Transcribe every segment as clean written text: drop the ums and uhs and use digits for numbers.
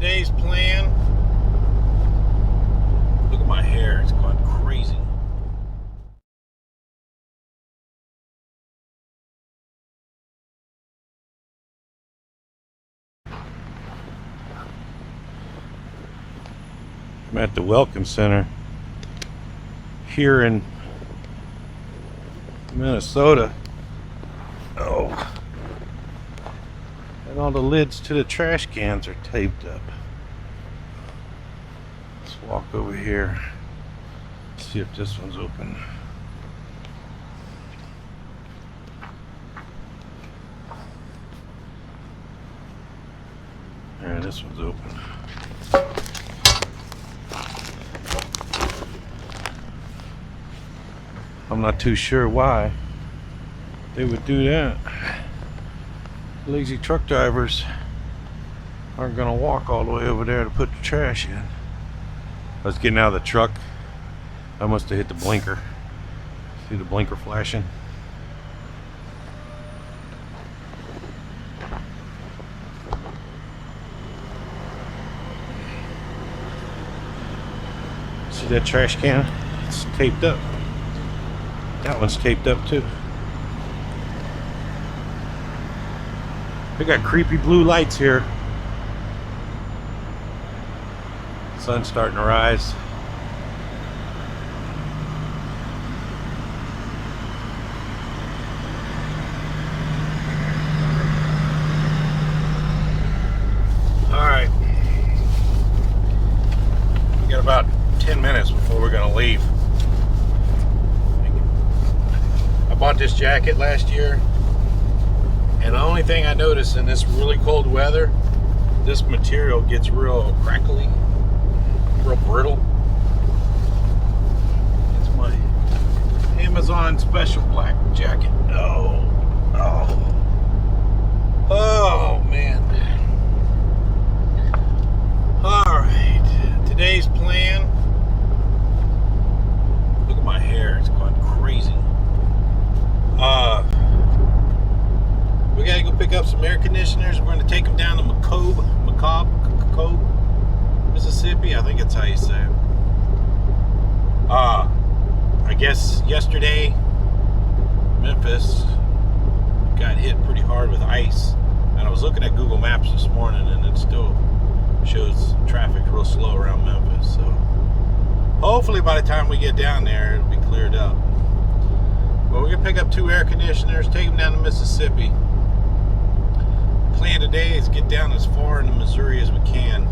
today's plan. Look at my hair, it's gone crazy. I'm at the Welcome Center here in Minnesota. Oh. And all the lids to the trash cans are taped up. Let's walk over here. See if this one's open. Yeah, this one's open. I'm not too sure why they would do that. Lazy truck drivers aren't gonna walk all the way over there to put the trash in. I was getting out of the truck. I must have hit the blinker. See the blinker flashing? See that trash can? It's taped up. That one's taped up too. We got creepy blue lights here. Sun's starting to rise. Alright. We got about 10 minutes before we're gonna leave. I bought this jacket last year, and the only thing I noticed in this really cold weather, this material gets real crackly, real brittle. It's my Amazon special black jacket. Oh man. Alright, today's plan. Look at my hair, it's gone crazy. We gotta go pick up some air conditioners. We're gonna take them down to McCobb, Mississippi. I think that's how you say it. I guess yesterday Memphis got hit pretty hard with ice, and I was looking at Google Maps this morning, and it still shows traffic real slow around Memphis. So hopefully by the time we get down there, it'll be cleared up. But we're gonna pick up 2 air conditioners, take them down to Mississippi. Plan today is get down as far into Missouri as we can.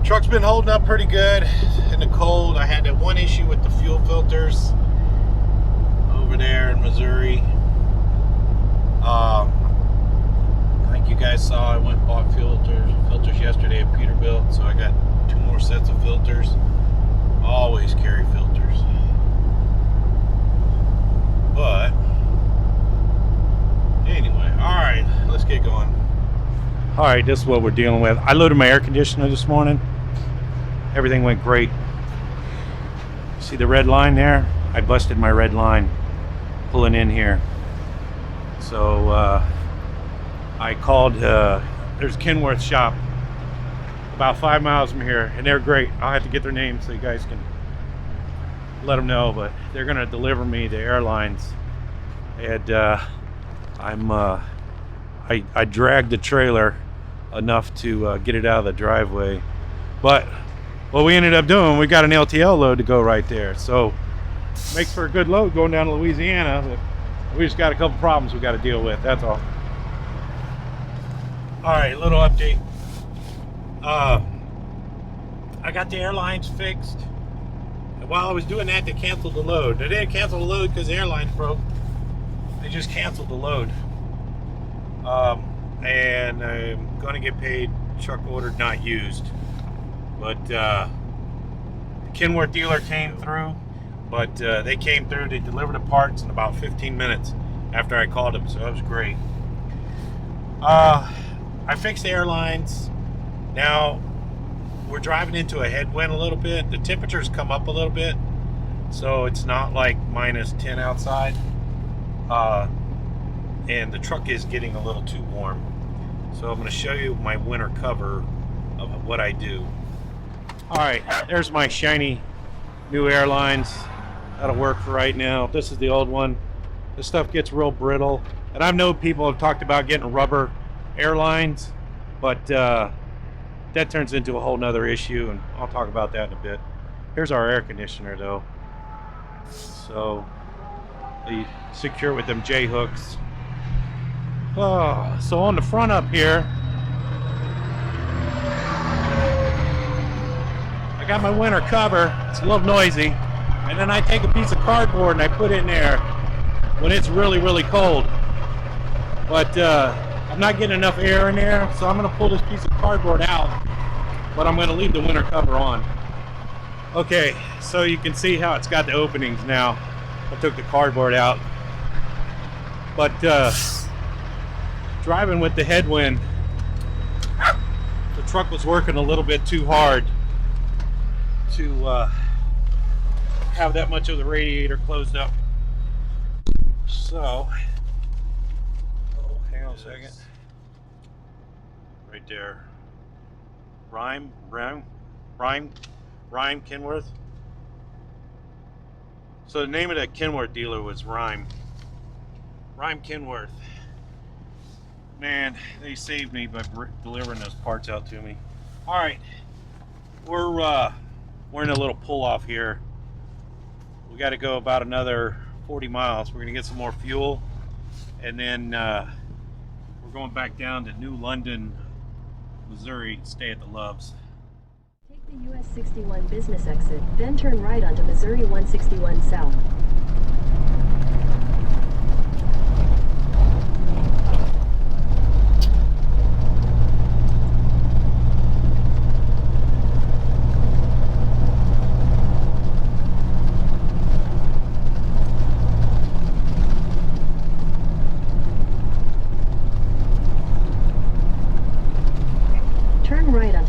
Truck's been holding up pretty good in the cold. I had that one issue with the fuel filters over there in Missouri. I think you guys saw I went and bought filters yesterday at Peterbilt, so I got 2 more sets of filters. Always carry filters. But anyway, alright, let's get going. Alright, this is what we're dealing with. I loaded my air conditioner this morning. Everything went great. See the red line there? I busted my red line pulling in here. So I called, there's Kenworth shop about 5 miles from here, and they're great. I'll have to get their name so you guys can let them know, but they're gonna deliver me the airlines. And I dragged the trailer enough to get it out of the driveway, but what we ended up doing, we got an LTL load to go right there, so makes for a good load going down to Louisiana. We just got a couple problems we got to deal with, that's all. Alright, little update. I got the airlines fixed. While I was doing that, they canceled the load. They didn't cancel the load because the airline broke. They just canceled the load. And I'm going to get paid truck ordered, not used. But the Kenworth dealer came through. But they came through. They delivered the parts in about 15 minutes after I called them. So that was great. I fixed the airlines. Now, we're driving into a headwind a little bit. The temperatures come up a little bit, so it's not like -10 outside. And the truck is getting a little too warm. So I'm going to show you my winter cover of what I do. All right, there's my shiny new airlines. That'll work for right now. This is the old one. This stuff gets real brittle, and I know people have talked about getting rubber airlines, but that turns into a whole nother issue, and I'll talk about that in a bit. Here's our air conditioner though. So you secure it with them J hooks. Oh, so on the front up here, I got my winter cover. It's a little noisy. And then I take a piece of cardboard and I put it in there when it's really, really cold. But I'm not getting enough air in there, so I'm gonna pull this piece of cardboard out, but I'm gonna leave the winter cover on. Okay, so you can see how it's got the openings now. I took the cardboard out. But driving with the headwind, the truck was working a little bit too hard to have that much of the radiator closed up. So, oh, hang on a second. Right there. Rhyme Kenworth. So the name of that Kenworth dealer was Rhyme Kenworth. Man, they saved me by delivering those parts out to me. All right, we're in a little pull off here. We got to go about another 40 miles. We're gonna get some more fuel, and then we're going back down to New London, Missouri, stay at the Loves. Take the US 61 business exit, then turn right onto Missouri 161 South.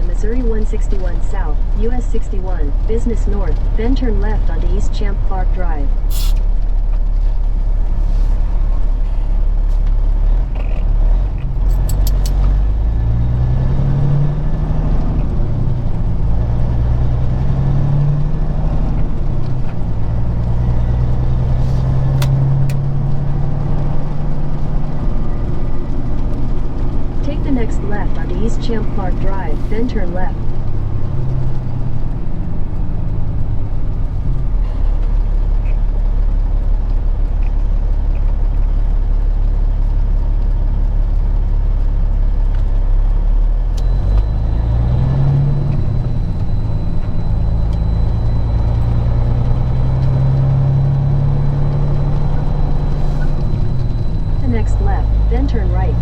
Missouri 161 South, US 61, Business North, then turn left onto East Champ Park Drive. Take the next left onto East Champ Park Drive, then turn left. The next left, then turn right.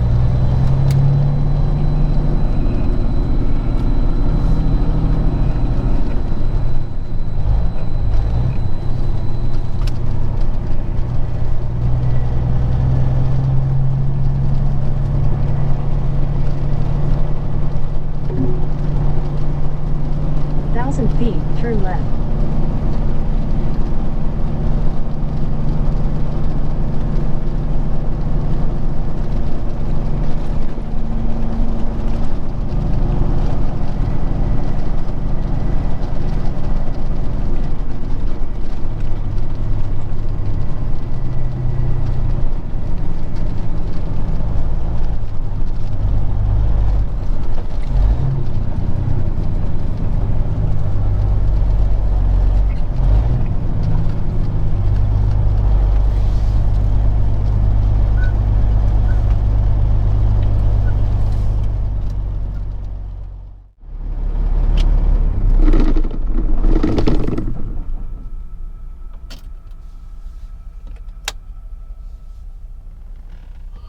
Feet, turn left.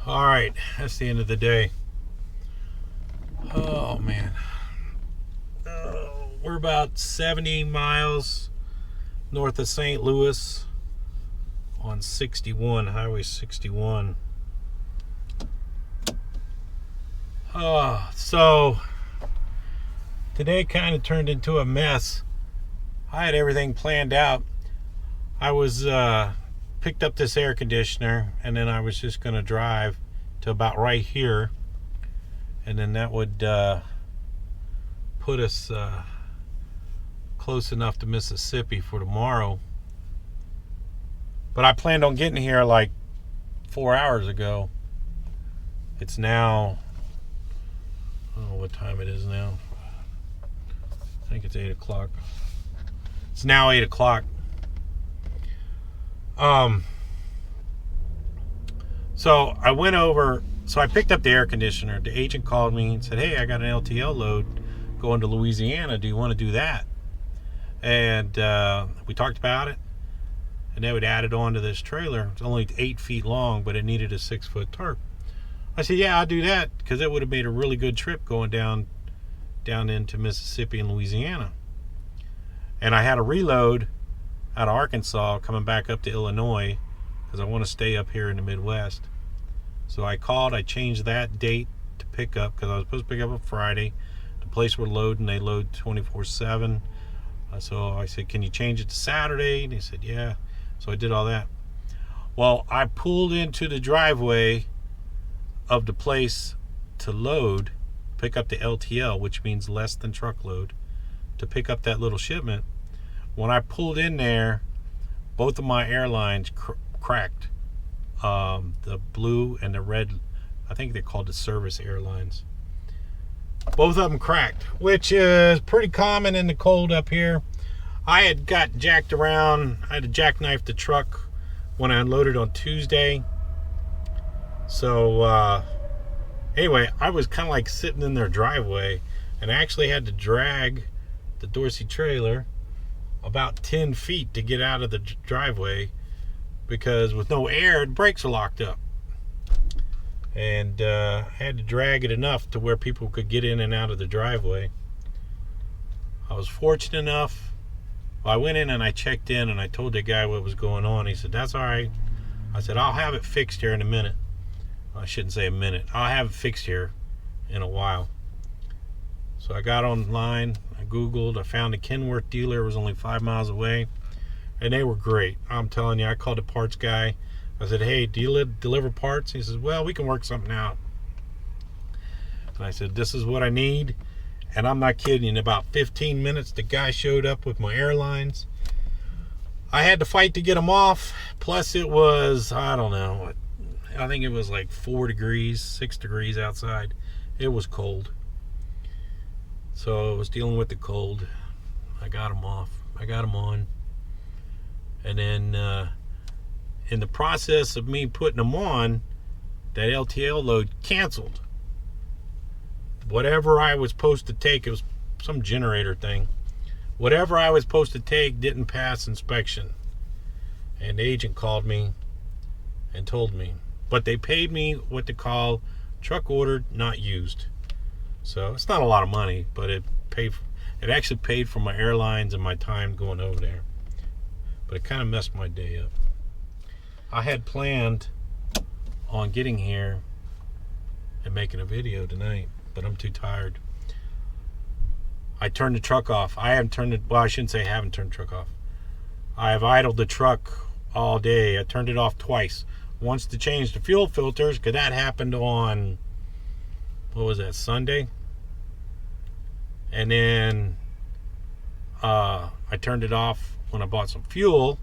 All right, that's the end of the day. Oh man, we're about 70 miles north of St. Louis on 61, Highway 61. So today kind of turned into a mess. I had everything planned out. I was picked up this air conditioner, and then I was just going to drive to about right here, and then that would put us close enough to Mississippi for tomorrow. But I planned on getting here like 4 hours ago. It's now, I don't know what time it is now. I think it's 8 o'clock. It's now 8 o'clock. So I went over, so I picked up the air conditioner. The agent called me and said, hey, I got an LTL load going to Louisiana. Do you want to do that? And we talked about it. And they would add it onto this trailer. It's only 8 feet long, but it needed a 6-foot tarp. I said, yeah, I'll do that, because it would have made a really good trip going down into Mississippi and Louisiana. And I had a reload out of Arkansas coming back up to Illinois, because I want to stay up here in the Midwest. So I called, I changed that date to pick up, because I was supposed to pick up on Friday. The place we're loading, they load 24/7. So I said, can you change it to Saturday? And he said, yeah. So I did all that. Well, I pulled into the driveway of the place to load, pick up the LTL, which means less than truckload, to pick up that little shipment. When I pulled in there, both of my airlines cracked. The blue and the red, I think they're called the service airlines. Both of them cracked, which is pretty common in the cold up here. I had got jacked around. I had to jackknife the truck when I unloaded on Tuesday. So anyway, I was kind of like sitting in their driveway, and I actually had to drag the Dorsey trailer about 10 feet to get out of the driveway, because with no air, the brakes are locked up. And I had to drag it enough to where people could get in and out of the driveway. I was fortunate enough. Well, I went in and I checked in, and I told the guy what was going on. He said, that's all right. I said, I'll have it fixed here in a minute. I shouldn't say a minute. I'll have it fixed here in a while. So I got online, I Googled, I found a Kenworth dealer. It was only 5 miles away, and they were great. I'm telling you, I called the parts guy. I said, hey, do you deliver parts? He says, well, we can work something out. And I said, this is what I need. And I'm not kidding. In about 15 minutes, the guy showed up with my airlines. I had to fight to get them off. Plus, it was, I don't know, I think it was like 4 degrees, 6 degrees outside. It was cold. So I was dealing with the cold. I got them off. I got them on. And then in the process of me putting them on, that LTL load canceled. Whatever I was supposed to take, it was some generator thing. Whatever I was supposed to take didn't pass inspection. And the agent called me and told me. But they paid me what they call truck ordered, not used. So it's not a lot of money, but it actually paid for my airlines and my time going over there. But it kind of messed my day up. I had planned on getting here and making a video tonight, but I'm too tired. I turned the truck off. I haven't turned it, well, I shouldn't say I haven't turned the truck off. I have idled the truck all day. I turned it off twice. Once to change the fuel filters, because that happened on, what was that, Sunday? And then I turned it off when I bought some fuel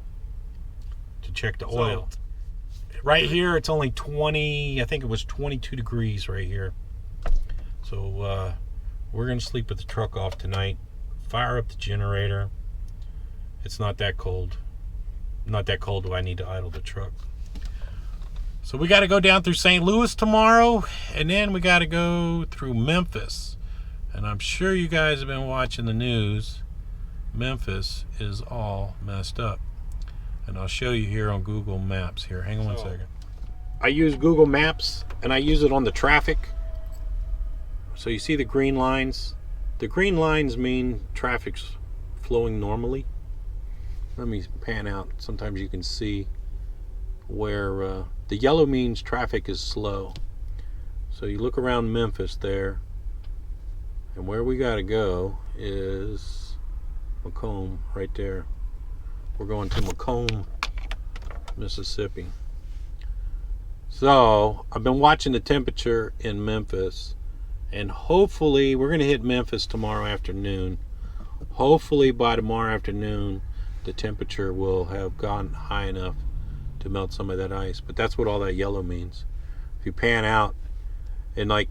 to check the oil. Right here, it's only 20, I think it was 22 degrees right here. So we're going to sleep with the truck off tonight, fire up the generator. It's not that cold. Not that cold do I need to idle the truck. So we got to go down through St. Louis tomorrow, and then we got to go through Memphis. And I'm sure you guys have been watching the news. Memphis is all messed up. And I'll show you here on Google Maps. Here, hang on one second. I use Google Maps, and I use it on the traffic. So you see the green lines? The green lines mean traffic's flowing normally. Let me pan out. Sometimes you can see where the yellow means traffic is slow. So you look around Memphis there, and where we got to go is Macomb, right there. We're going to Macomb, Mississippi. So I've been watching the temperature in Memphis, And hopefully, we're going to hit Memphis tomorrow afternoon. Hopefully by tomorrow afternoon, the temperature will have gone high enough to melt some of that ice. But that's what all that yellow means. If you pan out, and like,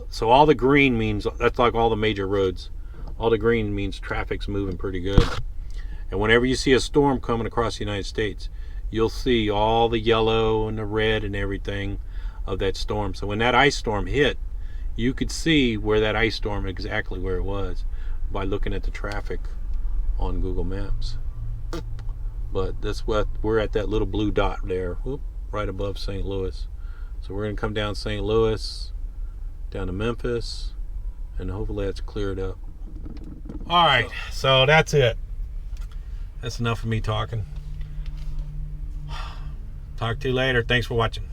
so all the green means, that's like all the major roads. All the green means traffic's moving pretty good. And whenever you see a storm coming across the United States, you'll see all the yellow and the red and everything of that storm. So when that ice storm hit, you could see where that ice storm, exactly where it was, by looking at the traffic on Google Maps. But that's what, we're at that little blue dot there, whoop, right above St. Louis. So we're going to come down St. Louis, down to Memphis, and hopefully that's cleared up. All right, so that's it. That's enough of me talking. Talk to you later. Thanks for watching.